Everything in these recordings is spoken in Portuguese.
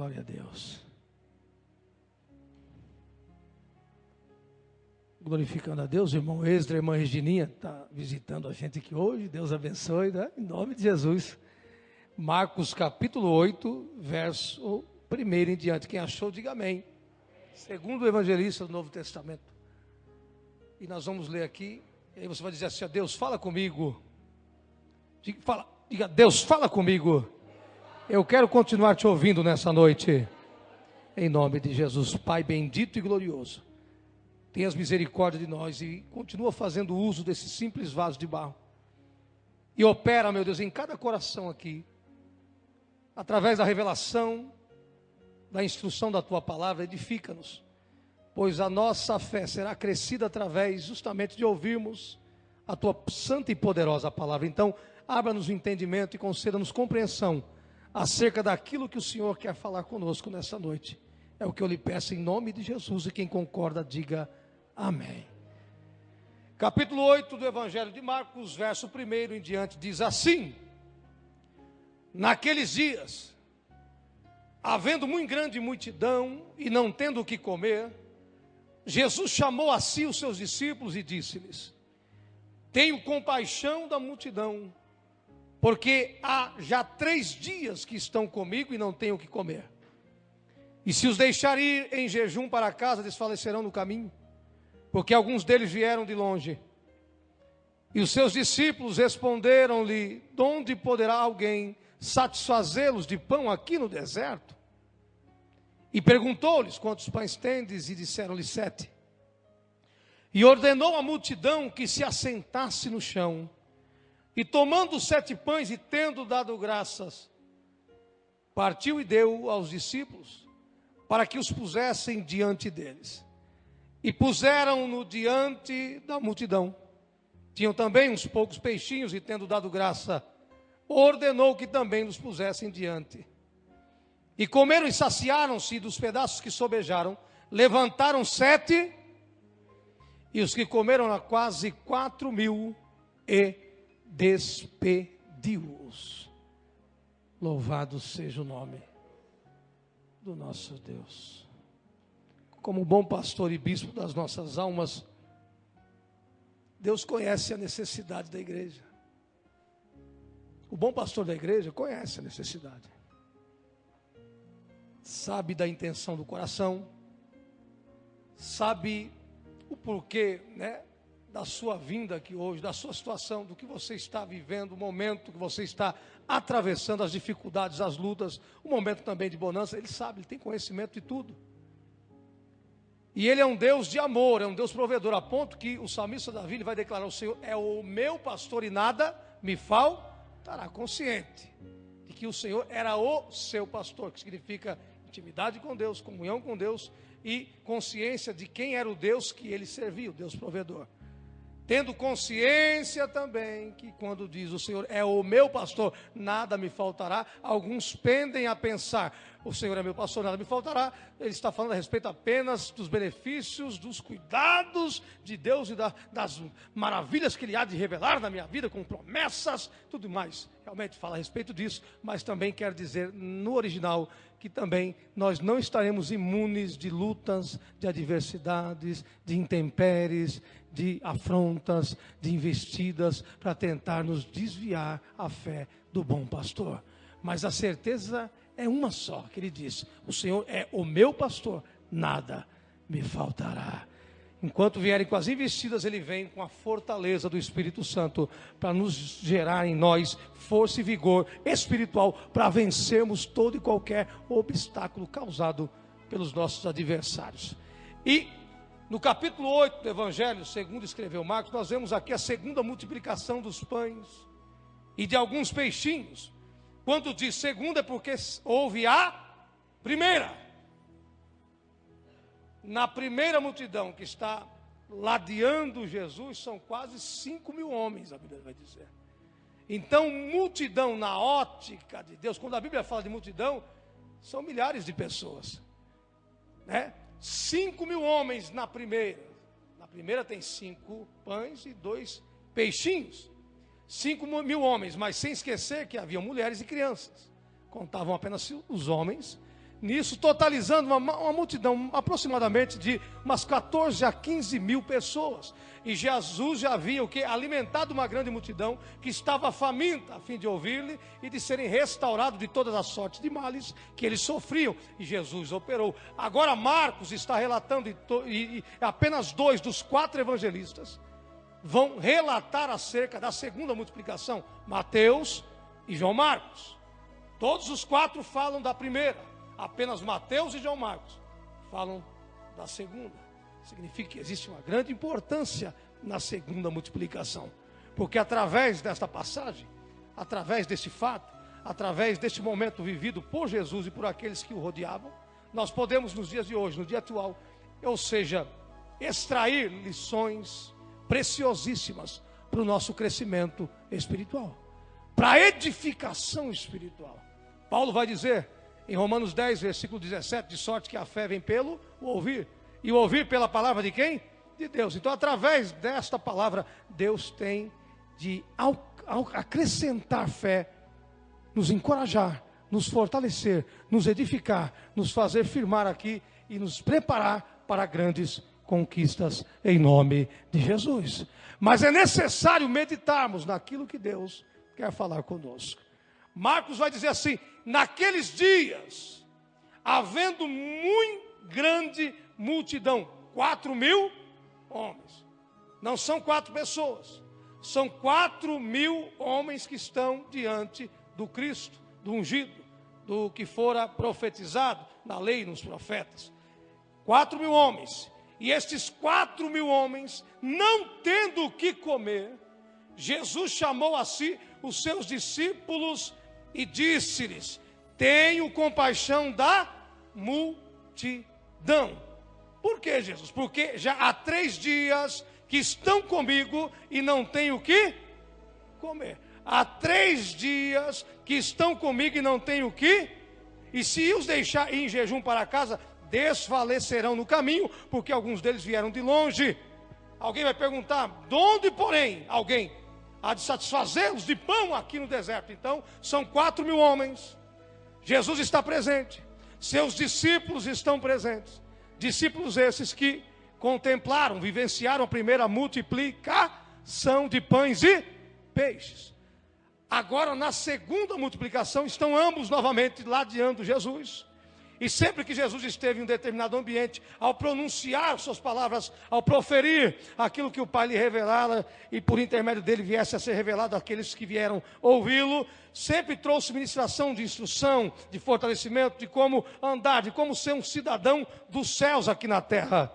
Glória a Deus. Glorificando a Deus, o irmão Esdra, a irmã Regininha está visitando a gente aqui hoje. Deus abençoe, né? Em nome de Jesus. Marcos capítulo 8, verso 1 em diante. Quem achou, diga amém. Segundo o evangelista do Novo Testamento. E nós vamos ler aqui. E aí você vai dizer assim: Deus, fala comigo. Diga, Deus, fala comigo. Eu quero continuar te ouvindo nessa noite. Em nome de Jesus, Pai bendito e glorioso. Tenhas misericórdia de nós e continua fazendo uso desse simples vaso de barro. E opera, meu Deus, em cada coração aqui. Através da revelação, da instrução da Tua palavra, edifica-nos. Pois a nossa fé será crescida através justamente de ouvirmos a Tua santa e poderosa palavra. Então, abra-nos o entendimento e conceda-nos compreensão acerca daquilo que o Senhor quer falar conosco nessa noite. É o que eu lhe peço em nome de Jesus, e quem concorda, diga amém. Capítulo 8 do Evangelho de Marcos, verso 1 em diante, diz assim: Naqueles dias, havendo muito grande multidão e não tendo o que comer, Jesus chamou a si os seus discípulos e disse-lhes: Tenho compaixão da multidão, porque há já 3 dias que estão comigo e não têm o que comer. E se os deixar ir em jejum para casa, desfalecerão no caminho, porque alguns deles vieram de longe. E os seus discípulos responderam-lhe: De onde poderá alguém satisfazê-los de pão aqui no deserto? E perguntou-lhes: Quantos pães tendes? E disseram-lhe: 7. E ordenou à multidão que se assentasse no chão. E tomando os 7 pães e tendo dado graças, partiu e deu aos discípulos, para que os pusessem diante deles. E puseram-no diante da multidão. Tinham também uns poucos peixinhos, e tendo dado graça, ordenou que também nos pusessem diante. E comeram e saciaram-se dos pedaços que sobejaram, levantaram 7, e os que comeram a quase 4.000, e despediu-os. Louvado seja o nome do nosso Deus. Como bom pastor e bispo das nossas almas, Deus conhece a necessidade da igreja. O bom pastor da igreja conhece a necessidade. Sabe da intenção do coração, sabe o porquê, da sua vinda aqui hoje, da sua situação, do que você está vivendo, o momento que você está atravessando, as dificuldades, as lutas, o momento também de bonança. Ele sabe, ele tem conhecimento de tudo. E ele é um Deus de amor, é um Deus provedor, a ponto que o salmista Davi ele vai declarar: o Senhor é o meu pastor e nada me faltará. Consciente de que o Senhor era o seu pastor, que significa intimidade com Deus, comunhão com Deus e consciência de quem era o Deus que ele servia, o Deus provedor. Tendo consciência também que quando diz o Senhor é o meu pastor, nada me faltará, alguns pendem a pensar: o Senhor é meu pastor, nada me faltará. Ele está falando a respeito apenas dos benefícios, dos cuidados de Deus e das maravilhas que Ele há de revelar na minha vida, com promessas, tudo mais. Realmente fala a respeito disso, mas também quer dizer no original que também nós não estaremos imunes de lutas, de adversidades, de intempéries, de afrontas, de investidas para tentar nos desviar a fé do bom pastor. Mas a certeza é uma só, que ele diz: o Senhor é o meu pastor, nada me faltará. Enquanto vierem com as investidas, ele vem com a fortaleza do Espírito Santo para nos gerar em nós força e vigor espiritual para vencermos todo e qualquer obstáculo causado pelos nossos adversários. E no capítulo 8 do Evangelho, segundo escreveu Marcos, nós vemos aqui a segunda multiplicação dos pães e de alguns peixinhos. Quando diz segunda é porque houve a primeira. Na primeira multidão que está ladeando Jesus, são quase 5.000 homens, a Bíblia vai dizer. Então, multidão na ótica de Deus, quando a Bíblia fala de multidão, são milhares de pessoas, 5.000 homens na primeira. Na primeira tem 5 pães e 2 peixinhos. 5.000 homens, mas sem esquecer que havia mulheres e crianças. Contavam apenas os homens. nisso, totalizando uma multidão aproximadamente de umas 14 a 15 mil pessoas. E Jesus já havia alimentado uma grande multidão que estava faminta a fim de ouvir-lhe e de serem restaurados de todas as sortes de males que eles sofriam. E Jesus operou. Agora Marcos está relatando, e apenas 2 dos 4 evangelistas vão relatar acerca da segunda multiplicação: Mateus e João Marcos. Todos os 4 falam da primeira. Apenas Mateus e João Marcos falam da segunda. Significa que existe uma grande importância na segunda multiplicação. Porque através desta passagem, através desse fato, através deste momento vivido por Jesus e por aqueles que o rodeavam, nós podemos nos dias de hoje, no dia atual, ou seja, extrair lições preciosíssimas para o nosso crescimento espiritual, para a edificação espiritual. Paulo vai dizer em Romanos 10, versículo 17, de sorte que a fé vem pelo ouvir, e o ouvir pela palavra de quem? De Deus. Então, através desta palavra, Deus tem de acrescentar fé, nos encorajar, nos fortalecer, nos edificar, nos fazer firmar aqui e nos preparar para grandes conquistas em nome de Jesus. Mas é necessário meditarmos naquilo que Deus quer falar conosco. Marcos vai dizer assim: naqueles dias, havendo muito grande multidão, 4.000 homens, não são 4 pessoas, são 4.000 homens que estão diante do Cristo, do ungido, do que fora profetizado na lei e nos profetas. 4.000 homens, e estes 4.000 homens, não tendo o que comer, Jesus chamou a si os seus discípulos e disse-lhes: tenho compaixão da multidão. Por que, Jesus? Porque já há 3 dias que estão comigo e não tenho o que comer. Há 3 dias que estão comigo e não tenho o que. E se os deixar ir em jejum para casa, desfalecerão no caminho, porque alguns deles vieram de longe. Alguém vai perguntar: de onde, porém, alguém há de satisfazê-los de pão aqui no deserto? Então, são 4.000 homens. Jesus está presente, seus discípulos estão presentes. Discípulos esses que contemplaram, vivenciaram a primeira multiplicação de pães e peixes. Agora, na segunda multiplicação, estão ambos novamente ladeando Jesus. E sempre que Jesus esteve em um determinado ambiente, ao pronunciar suas palavras, ao proferir aquilo que o Pai lhe revelara, e por intermédio dele viesse a ser revelado àqueles que vieram ouvi-lo, sempre trouxe ministração de instrução, de fortalecimento, de como andar, de como ser um cidadão dos céus aqui na terra.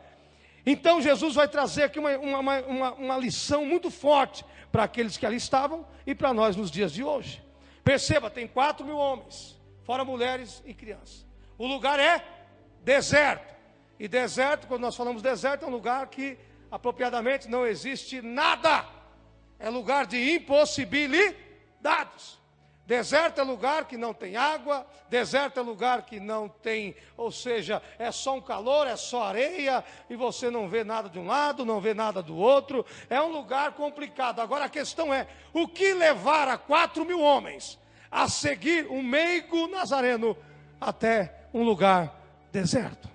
Então Jesus vai trazer aqui uma lição muito forte para aqueles que ali estavam e para nós nos dias de hoje. Perceba, tem 4.000 homens, fora mulheres e crianças. O lugar é deserto. E deserto, quando nós falamos deserto, é um lugar que apropriadamente não existe nada. É lugar de impossibilidades. Deserto é lugar que não tem água. Deserto é lugar que não tem, ou seja, é só um calor, é só areia, e você não vê nada de um lado, não vê nada do outro. É um lugar complicado. Agora a questão é: o que levar a 4.000 homens a seguir um meigo nazareno até um lugar deserto?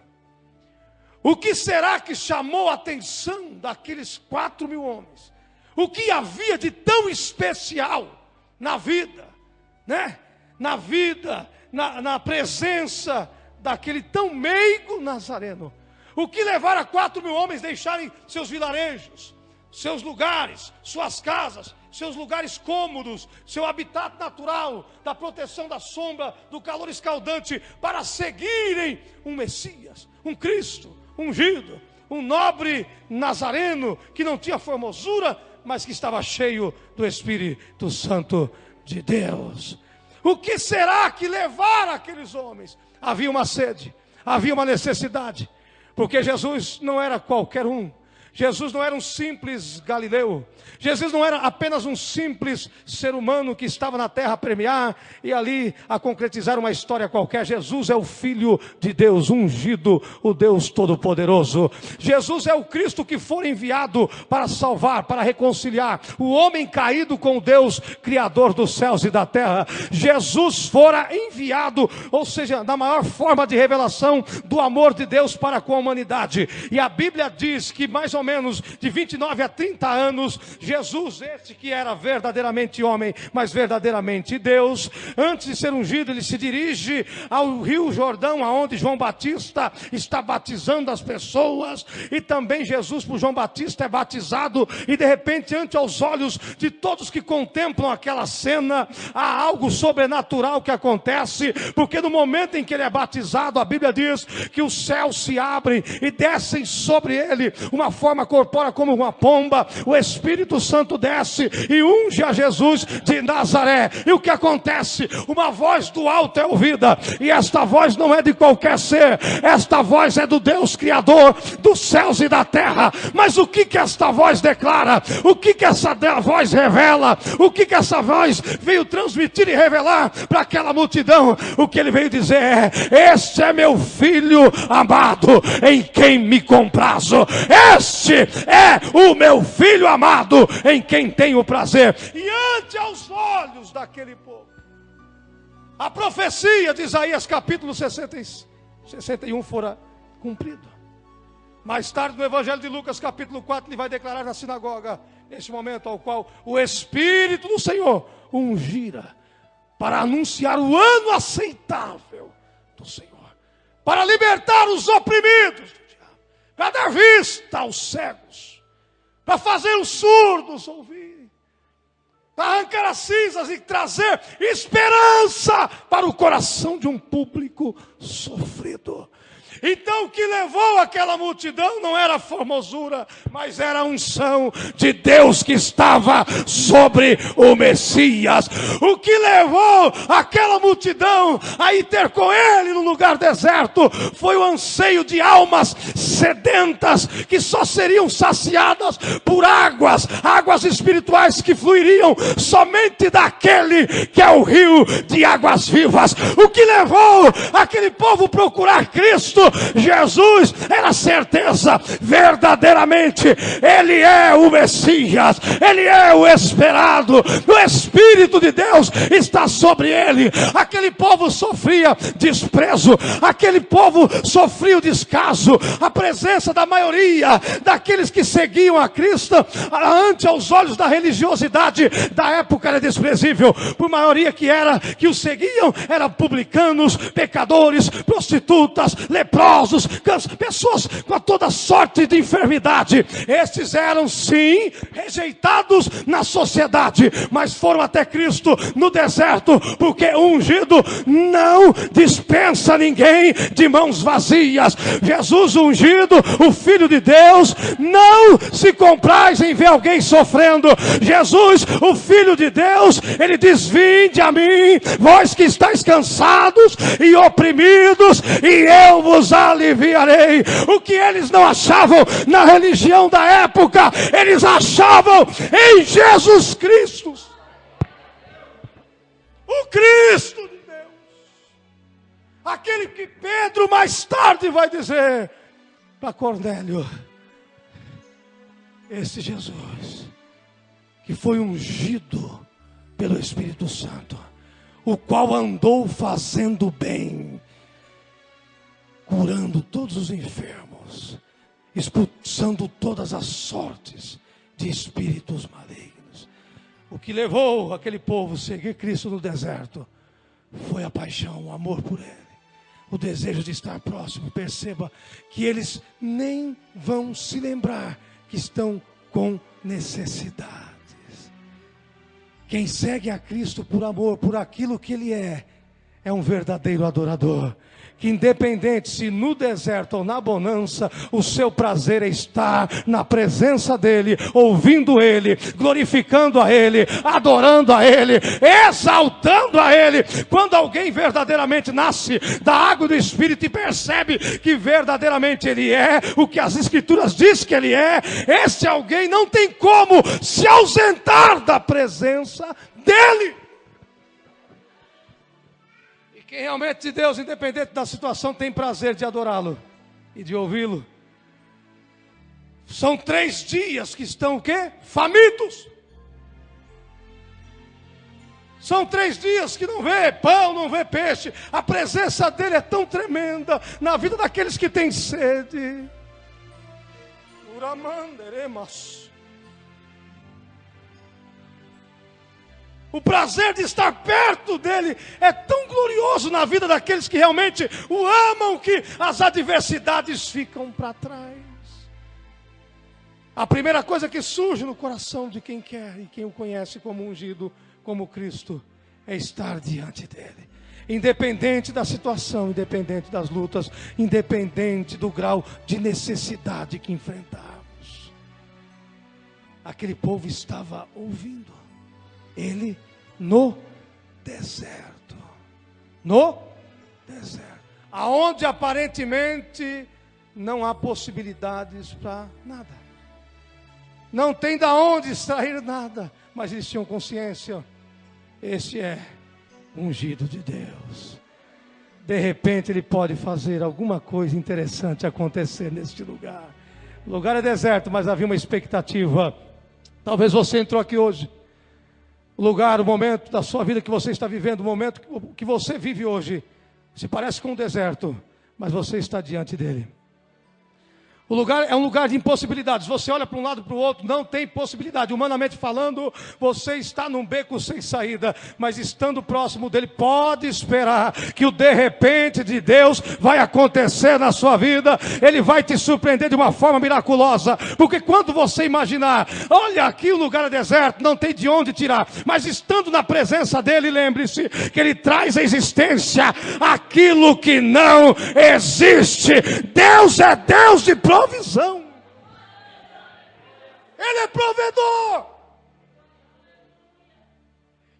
O que será que chamou a atenção daqueles 4.000 homens? O que havia de tão especial na vida, né? Na vida, na presença daquele tão meigo nazareno? O que levara 4.000 homens a deixarem seus vilarejos, seus lugares, suas casas, seus lugares cômodos, seu habitat natural, da proteção da sombra, do calor escaldante, para seguirem um Messias, um Cristo ungido, um nobre nazareno, que não tinha formosura, mas que estava cheio do Espírito Santo de Deus? O que será que levara aqueles homens? Havia uma sede, havia uma necessidade, porque Jesus não era qualquer um. Jesus não era um simples galileu. Jesus não era apenas um simples ser humano que estava na terra a premiar e ali a concretizar uma história qualquer. Jesus é o Filho de Deus, ungido, o Deus Todo-Poderoso. Jesus é o Cristo que foi enviado para salvar, para reconciliar o homem caído com o Deus Criador dos céus e da terra. Jesus fora enviado, ou seja, na maior forma de revelação do amor de Deus para com a humanidade. E a Bíblia diz que mais ou menos de 29 a 30 anos, Jesus, esse que era verdadeiramente homem, mas verdadeiramente Deus, antes de ser ungido, ele se dirige ao Rio Jordão, aonde João Batista está batizando as pessoas, e também Jesus por João Batista é batizado, e de repente, ante aos olhos de todos que contemplam aquela cena, há algo sobrenatural que acontece, porque no momento em que ele é batizado, a Bíblia diz que os céus se abrem e descem sobre ele uma forma corpórea como uma pomba. O Espírito Santo desce e unge a Jesus de Nazaré. E o que acontece? Uma voz do alto é ouvida, e esta voz não é de qualquer ser, esta voz é do Deus Criador dos céus e da terra. Mas o que esta voz declara? O que essa voz revela? O que essa voz veio transmitir e revelar para aquela multidão? O que ele veio dizer é: este é meu filho amado, em quem me comprazo. Este é o meu filho amado, em quem tenho prazer. E ante aos olhos daquele povo, a profecia de Isaías capítulo 61 fora cumprida. Mais tarde no Evangelho de Lucas capítulo 4, ele vai declarar na sinagoga, nesse momento ao qual o Espírito do Senhor ungira para anunciar o ano aceitável do Senhor, para libertar os oprimidos do diabo, para dar vista aos cegos, para fazer os surdos ouvirem, para arrancar as cinzas e trazer esperança para o coração de um público sofrido. Então o que levou aquela multidão não era a formosura, mas era a unção de Deus que estava sobre o Messias. O que levou aquela multidão a ir ter com ele no lugar deserto foi o anseio de almas sedentas que só seriam saciadas por águas espirituais que fluiriam somente daquele que é o rio de águas vivas. O que levou aquele povo a procurar Cristo? Jesus era certeza, verdadeiramente ele é o Messias, ele é o esperado, o Espírito de Deus está sobre ele. Aquele povo sofria desprezo, aquele povo sofria o descaso, a presença da maioria daqueles que seguiam a Cristo ante aos olhos da religiosidade da época era desprezível. Por maioria que os seguiam eram publicanos, pecadores, prostitutas, leprosos, pessoas com toda sorte de enfermidade. Estes eram sim rejeitados na sociedade, mas foram até Cristo no deserto, porque o ungido não dispensa ninguém de mãos vazias. Jesus ungido, o Filho de Deus, não se compraz em ver alguém sofrendo. Jesus, o Filho de Deus, ele diz: vinde a mim, vós que estáis cansados e oprimidos, e eu vos aliviarei. O que eles não achavam na religião da época, eles achavam em Jesus Cristo, o Cristo de Deus, aquele que Pedro mais tarde vai dizer para Cornélio: esse Jesus que foi ungido pelo Espírito Santo, o qual andou fazendo bem, curando todos os enfermos, expulsando todas as sortes de espíritos malignos. O que levou aquele povo a seguir Cristo no deserto foi a paixão, o amor por ele, o desejo de estar próximo. Perceba que eles nem vão se lembrar que estão com necessidades. Quem segue a Cristo por amor, por aquilo que ele é é um verdadeiro adorador. Que independente se no deserto ou na bonança, o seu prazer é estar na presença dEle, ouvindo Ele, glorificando a Ele, adorando a Ele, exaltando a Ele. Quando alguém verdadeiramente nasce da água do Espírito e percebe que verdadeiramente Ele é o que as Escrituras dizem que Ele é, esse alguém não tem como se ausentar da presença dEle. Quem realmente de Deus, independente da situação, tem prazer de adorá-lo e de ouvi-lo. São 3 dias que estão o quê? Famintos. São 3 dias que não vê pão, não vê peixe. A presença dele é tão tremenda na vida daqueles que têm sede. Uramanderemas. O prazer de estar perto dele é tão glorioso na vida daqueles que realmente o amam, que as adversidades ficam para trás. A primeira coisa que surge no coração de quem quer e quem o conhece como ungido, como Cristo, é estar diante dele. Independente da situação, independente das lutas, independente do grau de necessidade que enfrentamos. Aquele povo estava ouvindo. Ele no deserto. No deserto. Aonde aparentemente não há possibilidades para nada. Não tem de onde extrair nada. Mas eles tinham consciência. Esse é ungido de Deus. De repente ele pode fazer alguma coisa interessante acontecer neste lugar. O lugar é deserto, mas havia uma expectativa. Talvez você entrou aqui hoje. O lugar, o momento da sua vida que você está vivendo, o momento que você vive hoje, se parece com um deserto, mas você está diante dele. O lugar é um lugar de impossibilidades. Você olha para um lado e para o outro, não tem possibilidade. Humanamente falando, você está num beco sem saída. Mas estando próximo dele, pode esperar que o de repente de Deus vai acontecer na sua vida. Ele vai te surpreender de uma forma miraculosa. Porque quando você imaginar, olha aqui o lugar é deserto, não tem de onde tirar. Mas estando na presença dele, lembre-se que ele traz à existência aquilo que não existe. Deus é Deus de provisão. Ele é provedor.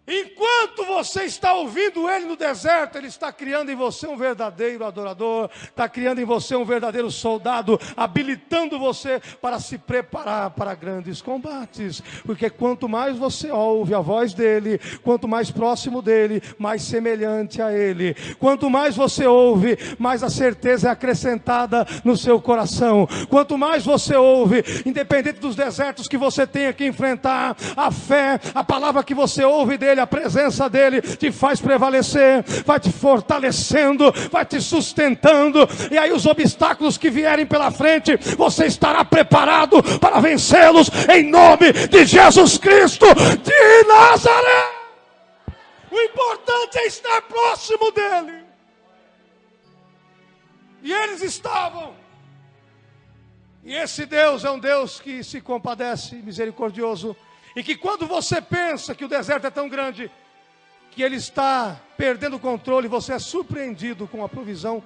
Enquanto você está ouvindo ele no deserto, ele está criando em você um verdadeiro adorador, está criando em você um verdadeiro soldado, habilitando você para se preparar para grandes combates. Porque quanto mais você ouve a voz dele, quanto mais próximo dele, mais semelhante a ele. Quanto mais você ouve, mais a certeza é acrescentada no seu coração. Quanto mais você ouve, independente dos desertos que você tenha que enfrentar, a fé, a palavra que você ouve dele, a presença dele te faz prevalecer, vai te fortalecendo, vai te sustentando, e aí os obstáculos que vierem pela frente, você estará preparado para vencê-los em nome de Jesus Cristo de Nazaré. O importante é estar próximo dele. E eles estavam. E esse Deus é um Deus que se compadece, misericordioso. E que quando você pensa que o deserto é tão grande, que ele está perdendo o controle, você é surpreendido com a provisão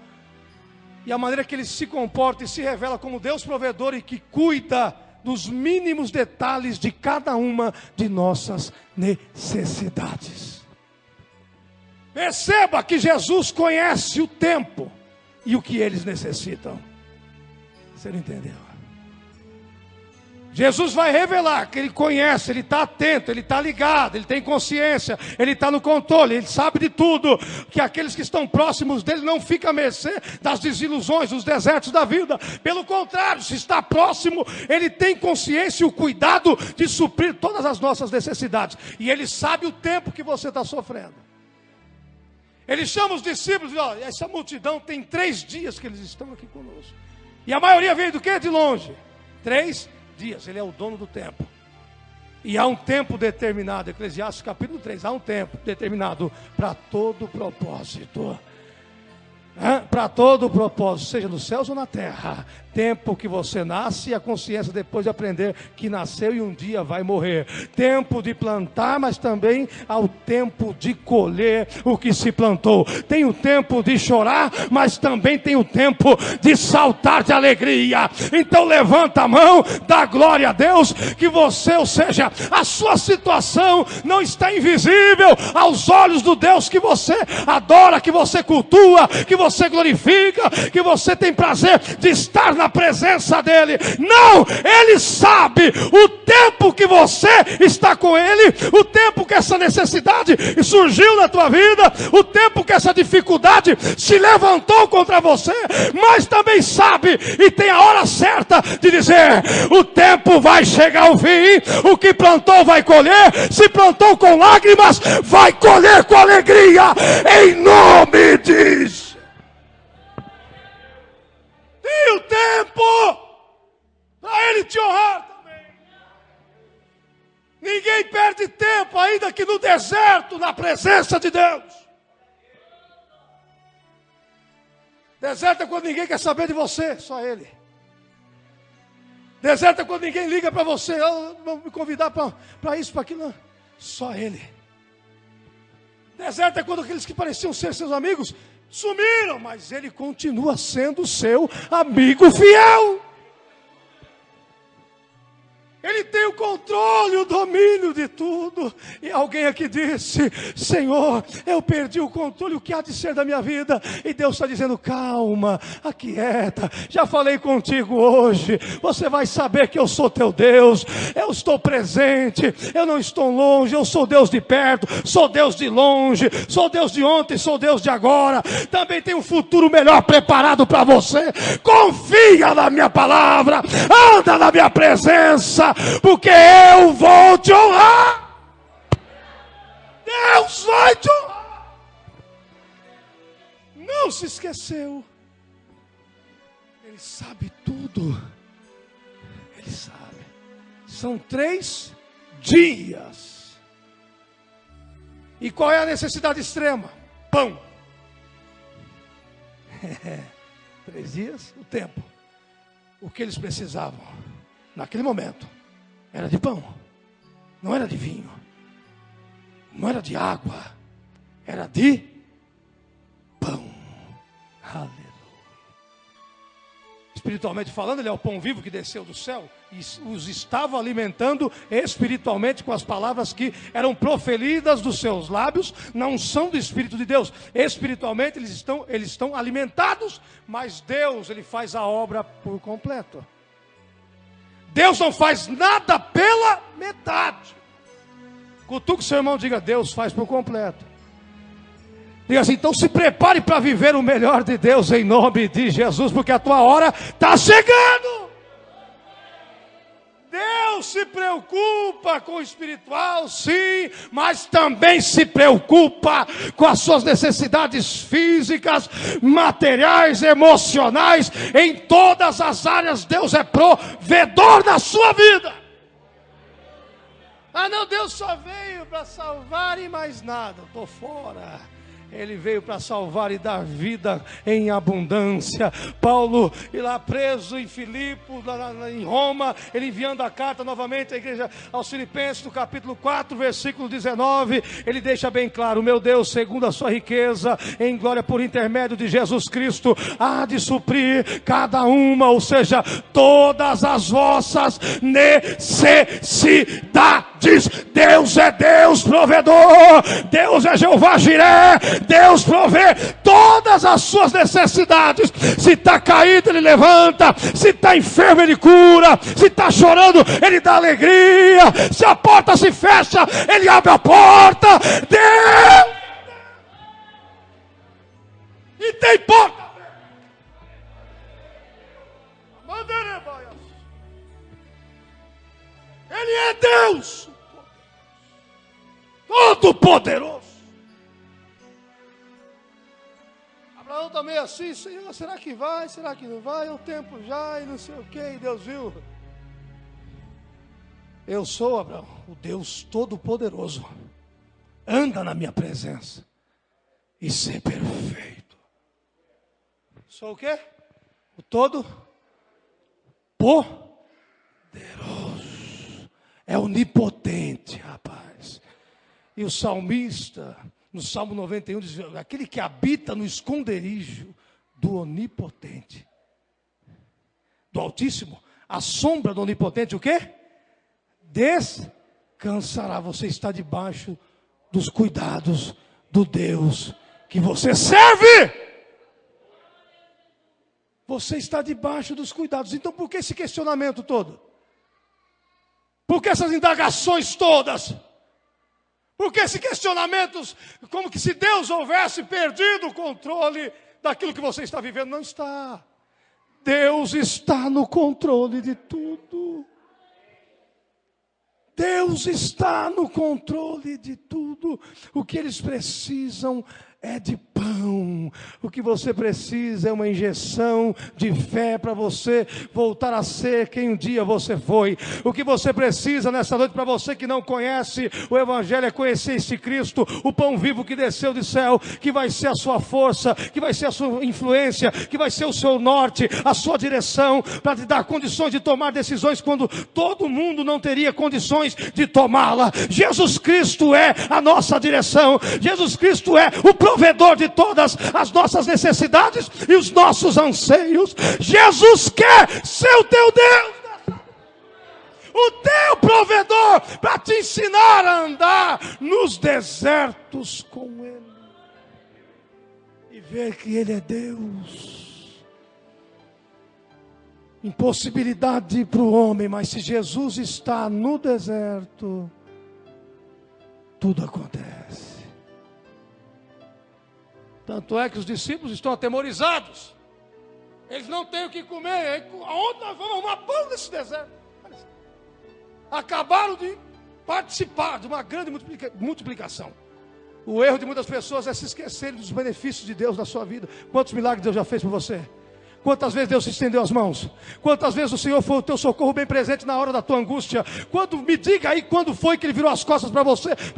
e a maneira que ele se comporta e se revela como Deus provedor e que cuida dos mínimos detalhes de cada uma de nossas necessidades. Perceba que Jesus conhece o tempo e o que eles necessitam. Você não entendeu? Jesus vai revelar que ele conhece, ele está atento, ele está ligado, ele tem consciência, ele está no controle, ele sabe de tudo. Que aqueles que estão próximos dele não ficam à mercê das desilusões, dos desertos da vida. Pelo contrário, se está próximo, ele tem consciência e o cuidado de suprir todas as nossas necessidades. E ele sabe o tempo que você está sofrendo. Ele chama os discípulos e diz: olha, essa multidão tem 3 dias que eles estão aqui conosco. E a maioria veio do quê? De longe. 3 dias, ele é o dono do tempo. E há um tempo determinado, Eclesiastes capítulo 3, há um tempo determinado para todo propósito. Para todo o propósito, seja nos céus ou na terra. Tempo que você nasce e a consciência depois de aprender que nasceu e um dia vai morrer. Tempo de plantar, mas também ao tempo de colher o que se plantou. Tem o tempo de chorar, mas também tem o tempo de saltar de alegria. Então levanta a mão, dá glória a Deus, que você, ou seja, a sua situação não está invisível aos olhos do Deus que você adora, que você cultua, que você glorifica, que você tem prazer de estar na presença dele. Não, ele sabe o tempo que você está com ele, o tempo que essa necessidade surgiu na tua vida, o tempo que essa dificuldade se levantou contra você, mas também sabe e tem a hora certa de dizer: o tempo vai chegar ao fim, o que plantou vai colher, se plantou com lágrimas, vai colher com alegria, em nome de Jesus. Tem o tempo para ele te honrar também. Ninguém perde tempo, ainda que no deserto, na presença de Deus. Deserto é quando ninguém quer saber de você, só ele. Deserto é quando ninguém liga para você: vamos me convidar para isso, para aquilo. Não. Só ele. Deserto é quando aqueles que pareciam ser seus amigos sumiram, mas ele continua sendo seu amigo fiel. Ele tem o controle, o domínio de tudo. E alguém aqui disse: Senhor, eu perdi o controle, o que há de ser da minha vida? E Deus está dizendo: calma, aquieta, já falei contigo hoje, você vai saber que eu sou teu Deus, eu estou presente, eu não estou longe, eu sou Deus de perto, sou Deus de longe, sou Deus de ontem, sou Deus de agora, também tem um futuro melhor preparado para você. Confia na minha palavra, anda na minha presença, porque eu vou te honrar. Deus vai te honrar. Não se esqueceu. Ele sabe tudo. Ele sabe. São 3 dias. E qual é a necessidade extrema? Pão. 3 dias, o tempo. O que eles precisavam naquele momento era de pão, não era de vinho, não era de água, era de pão. Aleluia. Espiritualmente falando, ele é o pão vivo que desceu do céu e os estava alimentando espiritualmente com as palavras que eram proferidas dos seus lábios, não são do Espírito de Deus. Espiritualmente eles estão alimentados, mas Deus, ele faz a obra por completo. Deus não faz nada pela metade. Cutuque seu irmão, diga: Deus faz por completo. Diga assim: então se prepare para viver o melhor de Deus em nome de Jesus, porque a tua hora está chegando. Deus se preocupa com o espiritual, sim, mas também se preocupa com as suas necessidades físicas, materiais, emocionais. Em todas as áreas Deus é provedor da sua vida. Ah não, Deus só veio para salvar e mais nada, estou fora. Ele veio para salvar e dar vida em abundância. Paulo, lá preso em Filipe, em Roma, ele enviando a carta novamente à igreja aos Filipenses, no capítulo 4, versículo 19, ele deixa bem claro: o meu Deus, segundo a sua riqueza em glória por intermédio de Jesus Cristo, há de suprir cada uma, ou seja, todas as vossas necessidades. Deus é Deus provedor, Deus é Jeová Jiré, Deus provê todas as suas necessidades. Se está caído, Ele levanta. Se está enfermo, Ele cura. Se está chorando, Ele dá alegria. Se a porta se fecha, Ele abre a porta. Deus! E tem porta. Ele é Deus Todo-Poderoso. Abraão também assim: Senhor, será que vai? Será que não vai? É o tempo já e não sei o que. E Deus viu: eu sou, Abraão, o Deus Todo-Poderoso. Anda na minha presença e ser perfeito. Sou o quê? O todo poderoso. É onipotente, rapaz. E o salmista, no Salmo 91, diz: aquele que habita no esconderijo do onipotente, do Altíssimo, a sombra do onipotente, o quê? Descansará. Você está debaixo dos cuidados do Deus que você serve. Você está debaixo dos cuidados. Então por que esse questionamento todo? Por que essas indagações todas? Por que esses questionamentos, como que se Deus houvesse perdido o controle daquilo que você está vivendo? Não está. Deus está no controle de tudo. Deus está no controle de tudo. O que eles precisam é de pão. O que você precisa é uma injeção de fé para você voltar a ser quem um dia você foi. O que você precisa nessa noite, para você que não conhece o Evangelho, é conhecer esse Cristo, o pão vivo que desceu do céu, que vai ser a sua força, que vai ser a sua influência, que vai ser o seu norte, a sua direção, para te dar condições de tomar decisões quando todo mundo não teria condições de tomá-la. Jesus Cristo é a nossa direção. Jesus Cristo é o provedor de todas as nossas necessidades e os nossos anseios. Jesus quer ser o teu Deus, o teu provedor, para te ensinar a andar nos desertos com Ele e ver que Ele é Deus. Impossibilidade para o homem, mas se Jesus está no deserto, tudo acontece. Tanto é que os discípulos estão atemorizados. Eles não têm o que comer. Aonde nós vamos arrumar pão nesse deserto? Acabaram de participar de uma grande multiplicação. O erro de muitas pessoas é se esquecerem dos benefícios de Deus na sua vida. Quantos milagres Deus já fez por você? Quantas vezes Deus te estendeu as mãos? Quantas vezes o Senhor foi o teu socorro bem presente na hora da tua angústia? Me diga aí quando foi que Ele virou as costas para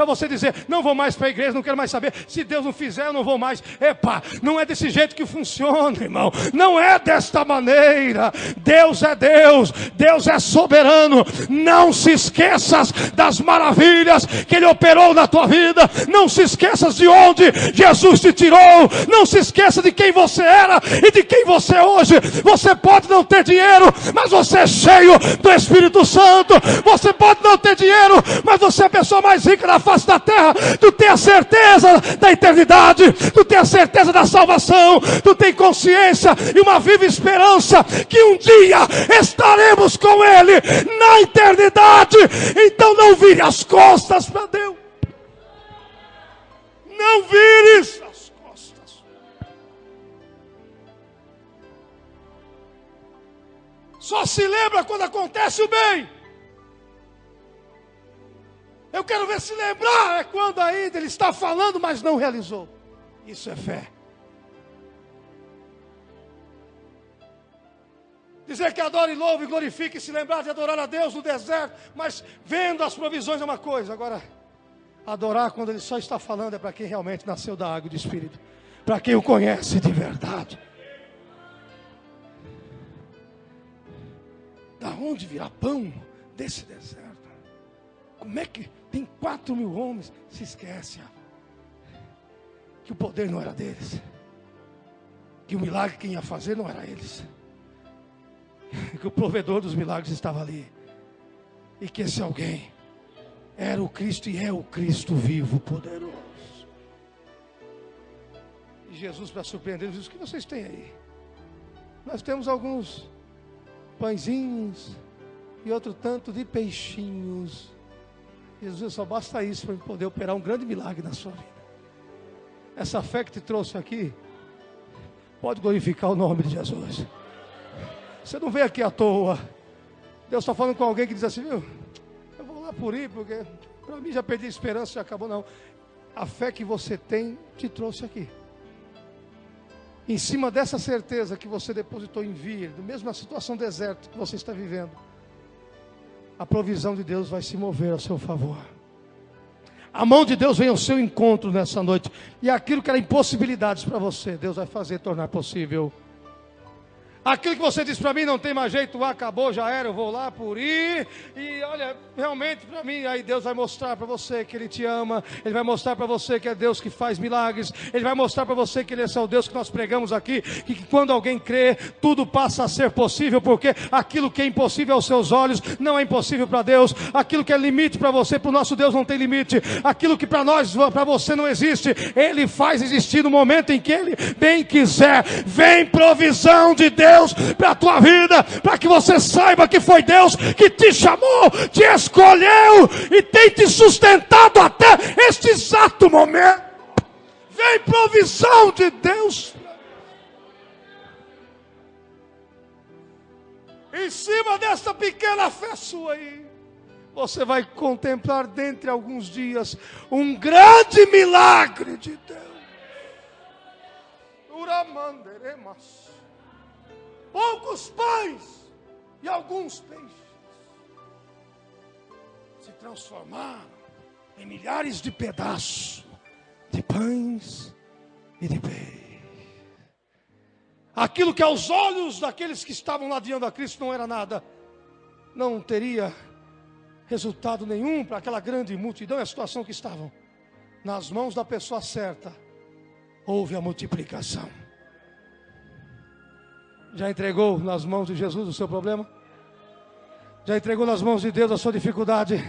você dizer: não vou mais para a igreja, não quero mais saber. Se Deus não fizer, eu não vou mais. Epa, não é desse jeito que funciona, irmão. Não é desta maneira. Deus é Deus, Deus é soberano. Não se esqueças das maravilhas que Ele operou na tua vida. Não se esqueças de onde Jesus te tirou. Não se esqueça de quem você era e de quem você é hoje. Você pode não ter dinheiro, mas você é cheio do Espírito Santo. Você pode não ter dinheiro, mas você é a pessoa mais rica da face da terra. Tu tem a certeza da eternidade, tu tem a certeza da salvação, tu tem consciência e uma viva esperança que um dia estaremos com Ele na eternidade. Então não vire as costas para Deus. Não vires as costas. Só se lembra quando acontece o bem. Eu quero ver se lembrar é quando ainda ele está falando, mas não realizou. Isso é fé. Dizer que adora e louva e glorifica e se lembrar de adorar a Deus no deserto, mas vendo as provisões é uma coisa. Agora, adorar quando ele só está falando é para quem realmente nasceu da água e do Espírito. Para quem o conhece de verdade. Da onde virá pão desse deserto? Como é que tem 4.000 homens? Se esquece que o poder não era deles, que o milagre quem ia fazer não era eles, que o provedor dos milagres estava ali, e que esse alguém era o Cristo e é o Cristo vivo, poderoso. E Jesus, para surpreender, diz: o que vocês têm aí? Nós temos alguns pãezinhos e outro tanto de peixinhos. Jesus, só basta isso para poder operar um grande milagre na sua vida. Essa fé que te trouxe aqui pode glorificar o nome de Jesus. Você não veio aqui à toa. Deus está falando com alguém que diz assim: viu, eu vou lá por ir, porque para mim já perdi a esperança, já acabou. Não, a fé que você tem te trouxe aqui. Em cima dessa certeza que você depositou em vir, do mesmo na situação deserta que você está vivendo, a provisão de Deus vai se mover a seu favor. A mão de Deus vem ao seu encontro nessa noite. E aquilo que era impossibilidades para você, Deus vai fazer tornar possível Aquilo que você diz para mim, não tem mais jeito, acabou, já era, eu vou lá por ir. E olha, realmente para mim, aí Deus vai mostrar para você que Ele te ama. Ele vai mostrar para você que é Deus que faz milagres. Ele vai mostrar para você que Ele é o Deus que nós pregamos aqui. Que quando alguém crê, tudo passa a ser possível. Porque aquilo que é impossível aos seus olhos, não é impossível para Deus. Aquilo que é limite para você, para o nosso Deus não tem limite. Aquilo que para nós, para você não existe, Ele faz existir no momento em que Ele bem quiser. Vem provisão de Deus para a tua vida, para que você saiba que foi Deus que te chamou, te escolheu e tem te sustentado até este exato momento. Vem provisão de Deus. Em cima desta pequena fé sua aí, você vai contemplar dentre alguns dias um grande milagre de Deus. Uramanderemas. Poucos pães e alguns peixes se transformaram em milhares de pedaços de pães e de peixe. Aquilo que aos olhos daqueles que estavam ladeando a Cristo não era nada, não teria resultado nenhum para aquela grande multidão. É a situação que estavam nas mãos da pessoa certa, houve a multiplicação. Já entregou nas mãos de Jesus o seu problema? Já entregou nas mãos de Deus a sua dificuldade?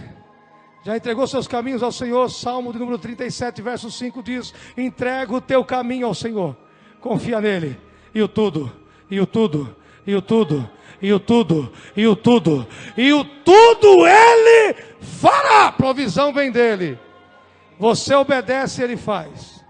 Já entregou seus caminhos ao Senhor? Salmo de número 37, verso 5 diz: entrega o teu caminho ao Senhor, confia nele, e o tudo, e o tudo, e o tudo, e o tudo, e o tudo, e o tudo Ele fará. Provisão vem dele. Você obedece, Ele faz.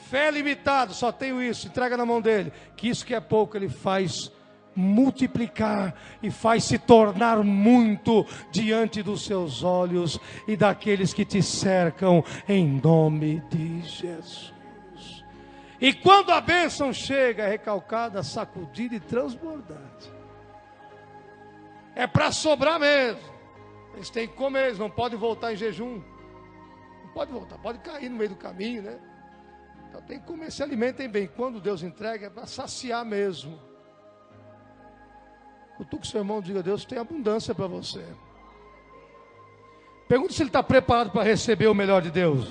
Fé limitada, só tenho isso, entrega na mão dele. Que isso que é pouco, Ele faz multiplicar e faz se tornar muito diante dos seus olhos e daqueles que te cercam, em nome de Jesus. E quando a bênção chega, é recalcada, sacudida e transbordante. É para sobrar mesmo. Eles têm que comer, eles não podem voltar em jejum. Não pode voltar, pode cair no meio do caminho, né? Então tem que comer, se alimentem bem. Quando Deus entrega, é para saciar mesmo. Cutuque o seu irmão, diga: Deus tem abundância para você. Pergunta se ele está preparado para receber o melhor de Deus.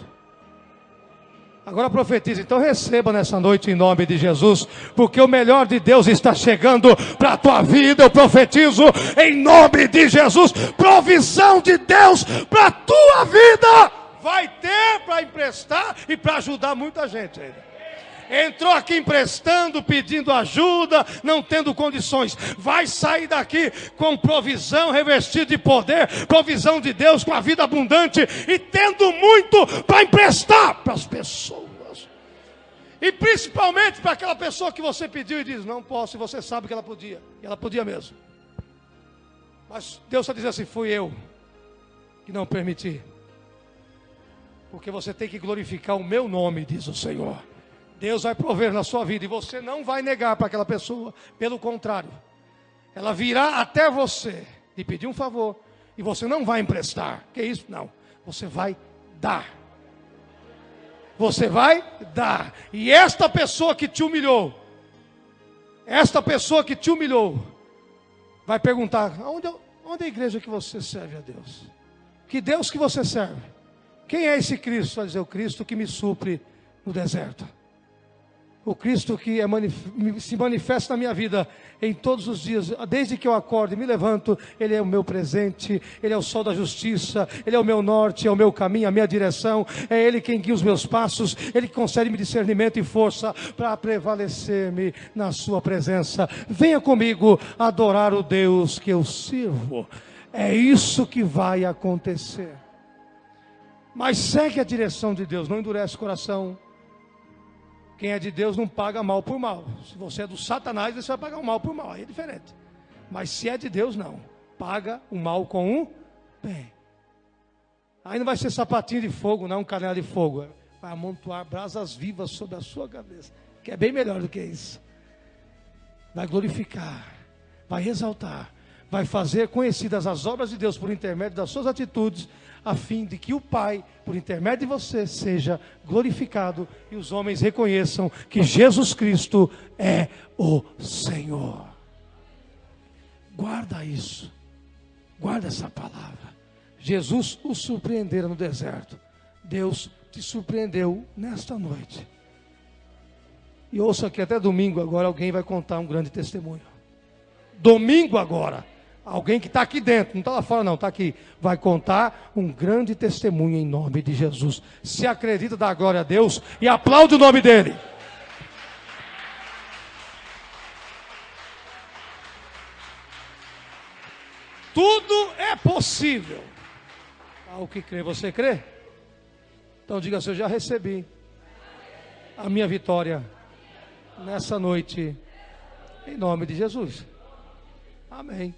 Agora profetiza, então receba nessa noite em nome de Jesus, porque o melhor de Deus está chegando para a tua vida. Eu profetizo em nome de Jesus, provisão de Deus para a tua vida. Vai ter para emprestar e para ajudar muita gente ainda. Entrou aqui emprestando, pedindo ajuda, não tendo condições. Vai sair daqui com provisão, revestido de poder, provisão de Deus, com a vida abundante e tendo muito para emprestar para as pessoas. E principalmente para aquela pessoa que você pediu e diz: não posso, e você sabe que ela podia. E ela podia mesmo. Mas Deus só diz assim: fui eu que não permiti. Porque você tem que glorificar o meu nome, diz o Senhor. Deus vai prover na sua vida e você não vai negar para aquela pessoa. Pelo contrário, ela virá até você e pedir um favor e você não vai emprestar. Que isso? Não. Você vai dar. Você vai dar. E esta pessoa que te humilhou, vai perguntar: onde é a igreja que você serve a Deus? Que Deus que você serve? Quem é esse Cristo? Vai dizer: o Cristo que me supre no deserto. O Cristo que se manifesta na minha vida em todos os dias, desde que eu acordo e me levanto. Ele é o meu presente, Ele é o sol da justiça, Ele é o meu norte, é o meu caminho, a minha direção. É Ele quem guia os meus passos, Ele concede-me discernimento e força para prevalecer-me na sua presença. Venha comigo adorar o Deus que eu sirvo. É isso que vai acontecer. Mas segue a direção de Deus, não endurece o coração. Quem é de Deus não paga mal por mal. Se você é do Satanás, você vai pagar o mal por mal, aí é diferente. Mas se é de Deus, não. Paga o mal com o bem. Aí não vai ser sapatinho de fogo, não, canela de fogo. Vai amontoar brasas vivas sobre a sua cabeça, que é bem melhor do que isso. Vai glorificar, vai exaltar, vai fazer conhecidas as obras de Deus por intermédio das suas atitudes, a fim de que o Pai, por intermédio de você, seja glorificado e os homens reconheçam que Jesus Cristo é o Senhor. Guarda isso. Guarda essa palavra. Jesus o surpreendera no deserto. Deus te surpreendeu nesta noite. E ouça que até domingo agora alguém vai contar um grande testemunho. Domingo agora. Alguém que está aqui dentro, não está lá fora não, está aqui. Vai contar um grande testemunho em nome de Jesus. Se acredita, dá glória a Deus e aplaude o nome dele. Tudo é possível ao que crê. Você crê? Então diga assim: eu já recebi a minha vitória nessa noite, em nome de Jesus. Amém.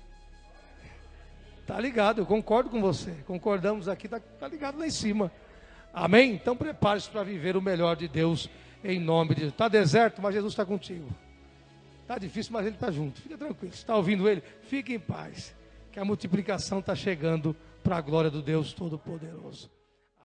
Tá ligado, eu concordo com você. Concordamos aqui, tá ligado lá em cima. Amém? Então prepare-se para viver o melhor de Deus, em nome de Jesus. Está deserto, mas Jesus está contigo. Está difícil, mas Ele está junto. Fica tranquilo. Você está ouvindo Ele? Fique em paz. Que a multiplicação está chegando para a glória do Deus Todo-Poderoso.